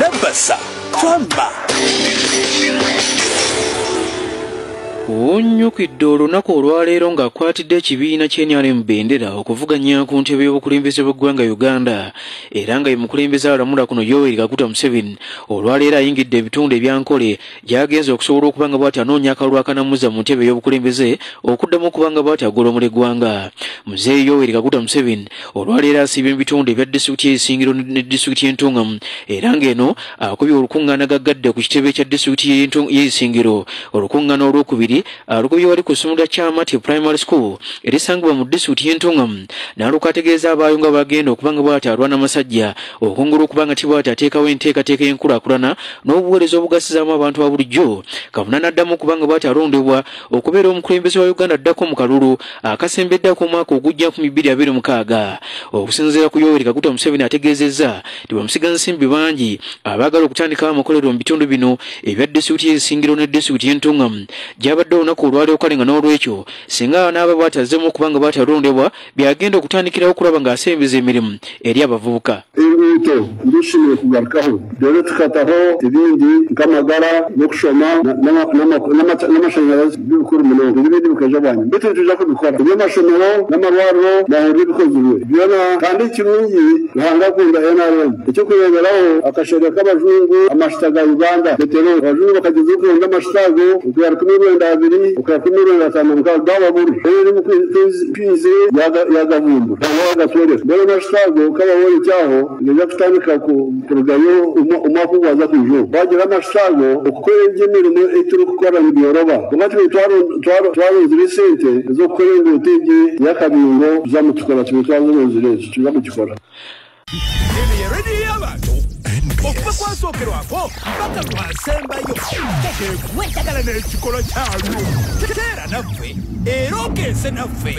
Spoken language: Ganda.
Nabasa Twamba Onyukidde olunaku olwaleero ng'akwatidde ekibiina ky'NRM Bendera okuvuganya ku ntebe y'obukulembeze bw'eggwanga Uganda era nga ye mukulembeze alamula kuno Yoweri Kaguta Museveni olwaleero ayingidde ebitundu ebyankole gy'agenze okusobola okuba nga bw'ati anoonya akalulu akanamuza mu ntebe y'obukulembeze okuddamu okuba nga bw'ati agolomula eggwanga. Muzeeyi Yoweri Kaguta Museveni olwaleero asiibye mu bitundu ebya disitulikiti y'Isingiro ne disitulikiti y'Entungamu era ng'eno akubye olukuŋŋaana gaggadde ku kitebe kya disitulikiti y'Isingiro. Olukuŋŋaana olwokubiri alukubye wali ku ssomero lya Kyamati Primary School erisangibwa mu disitulikiti y'Entungamu n'alukategeeza abaayo nga bagenda okuba nga bw'ati alwana amasajja okungulu okuba nga tibw'ati ateekawo enteekateeka y'enkulaakulana n'obuweereza obugasizaamu abantu ba bulijjo. Kavuna n'addamu okuba nga bw'ati alondebwa okubeera omukulembeze wa Uganda addako mu kalulu akasembeddako omwaka ogujja 2026. Okusinziira ku Yoweri Kaguta Museveni ategeezezza nti bamusiga nsimbi bangi abaagala okutandikawo amakolero mu bitundu bino ebya disitulikiti y'Isingiro ne disitulikiti y'Entungamu gyabadde olunaku olwaleero kale nga n'olwekyo singa n'aba bw'atazzemu okuba nga bw'ati alondebwa byagenda okutandikirawo okulaba ng'asembeza emirimu eri abavubuka. Enguuto ndishimiye kugarukaho dore tukataho ibindi nk'amagara n'okushoma n'amashanyarazi by'ubukuru munonga n'ibindi bikaja bwanyu mbete tuja kubikora iby'amashomero n'amarwariro naho bikozwe byona kandi kirungi ruhanga kunda NRM icyo kureberaho akashera k'abazungu amashitaga Uganda betero abazungu bakageza ukunda amashitago ukuyara kumibwenda abiri ukuyara kumibwenda atanu mukagaba buri rero mukwize yagavumbu yagatwere mbere amashitago k'ababonye cyaho ngeza kutandika kurugayo umwaka waza kujo bagira amashitago ukukora iby'imirimo ituri gukora mu byoroba ngati twarunzire sente zo gukora ingutegi y'akabingo zamutukora twazo tuzamukikora okuba kwasokerwako mpaka twasembayo tegekwetagala n'ekikolo kyalwo teera naffe era ogenze naffe